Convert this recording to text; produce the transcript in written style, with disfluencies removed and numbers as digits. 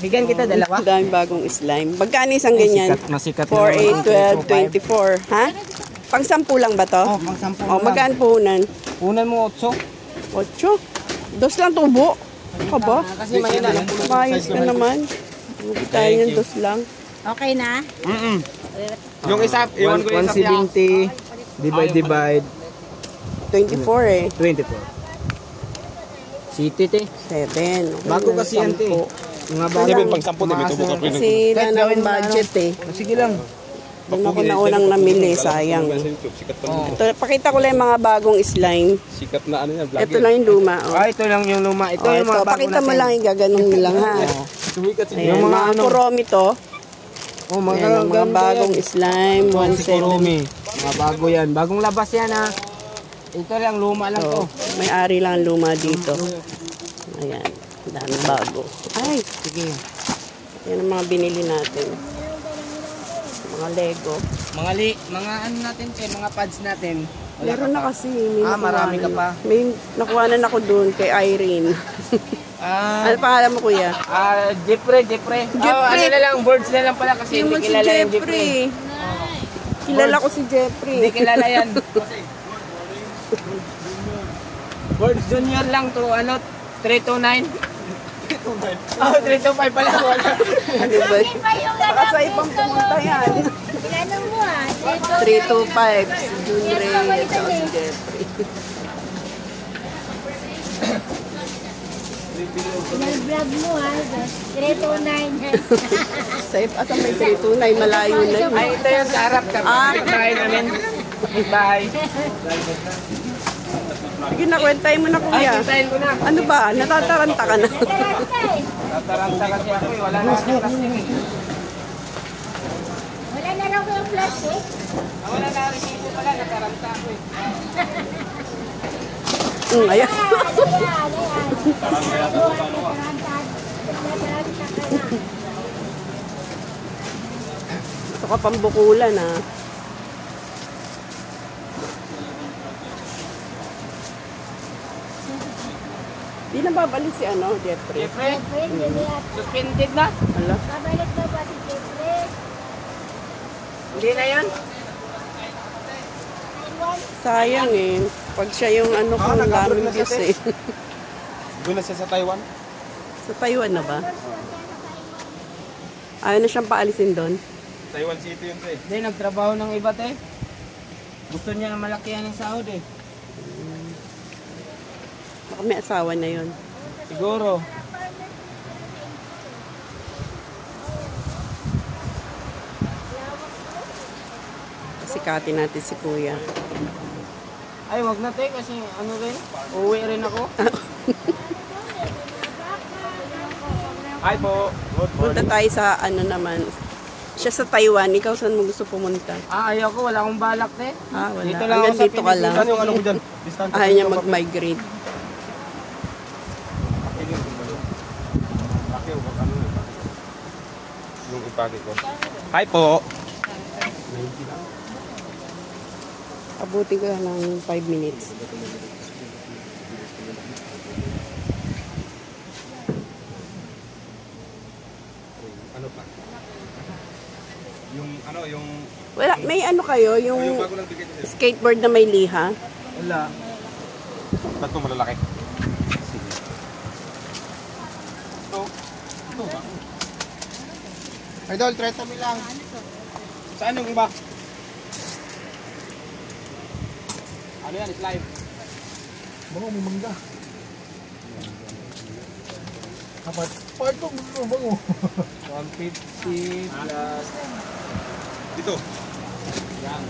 Bigyan kita dalawa. Ang daming bagong slime. Magkano isang ganyan? Masikat 4, 8, 12, 24. Ha? Pang 10 lang ba to? Oh, pang 10 Oh, magkano puhunan? Punan mo 8. 8? Dos lang tubo. Ano ka ba? Kasi mahina lang. Mayos ka naman. Hindi tayo yung dos lang. Okay na? Yung isa, iwan ko yung isa. 170. Divide. 24 eh. 24. City te. 7. Bago kasi yan te. Mga bago. 7 pang 10 may tubo ka pa. Kasi na ng budget eh. Sige lang. Doon ako na unang namili, sayang. Sikat pa naman. Ito, pakita ko lang yung mga bagong slime. Sikat na ano yan, vlogger. Ito lang yung luma. Oh. Ah, ito lang yung luma. Ito yung mga bago pakita natin. mo lang, gaganon mo lang ha. Sumikat si Ayan, mga kuromi to. Oh, Ayan, mga bagong slime, 170. Mga bago yan. Bagong labas yan ha. Ito lang, luma lang to. May-ari lang ang luma dito. Ayan, dami bago. Ay, Sige. yan ang mga binili natin. Mga Lego. Mga ano natin kay mga pads natin. Meron na kasi. May marami ka nakuhanan. pa. May nakuhanan ako doon kay Irene. Ano pangalan mo kuya? Jeffrey. Ano na lang, words na lang pala kasi Hindi mo hindi si kilala yung Jeffrey. Kilala ko si Jeffrey. Hindi kilala yan. Words Junior lang to, 329. 329. Oh, 325 pala. Ano ba? Baka sa ibang pumunta yan. Ilan mo ah? 325. Si June Ray. Ito si Jeffrey. Pinag-vlog mo ah. 329. Safe. Asa may 329? Malayo na yun. Ay, ito yung sa harap. Bahay namin. Bahay. Sige na, kwentahin mo na Ay, kuya. kintayin ko na. Ano ba? Natataranta ka na. Tataranta kasi ako eh. Wala na akong plastic eh. Wala na raw yung plastic. Wala na resibo pala. Nataranta ako eh. Ayan. Ito ka pambukulan ah. Di na babalik si ano, Jeffrey. Jeffrey, suspended na. Hala. Babalik na ba si Jeffrey? Hindi na yan. Sayang eh. Pag siya yung ano kung daming views eh. Doon na siya sa Taiwan. Sa Taiwan na ba? Ayaw na siyang paalisin doon. Taiwan City yun eh. Hindi, nagtrabaho ng iba te. Gusto niya na malakihan ng sahod eh. Baka may asawa na yun. Siguro. Sikatin natin si kuya. Ay, wag na te kasi ano rin. Uuwi rin ako. Hi po. Good Punta tayo sa ano naman. Siya sa Taiwan. Ikaw saan mo gusto pumunta? Ayaw ko. Wala akong balak te. Wala. Dito lang Hanggang ako sa dito ka lang. Saan yung ano mo dyan? Distance. Ayaw niya mag-migrate. Yung ipake ko. Hi po. Abuti ko lang 5 minutes. Ano pa? Yung ano, yung Wala, may ano kayo? yung Yung bago lang bigay niya. skateboard na may liha? Wala. Ba't mo malalaki? Ito ba? Idol, 30 mil lang. Saan yung iba? Ano yan, slime? Bango, may mangga. Kapat? Part ko, bango. 150 plus. Dito. Yan.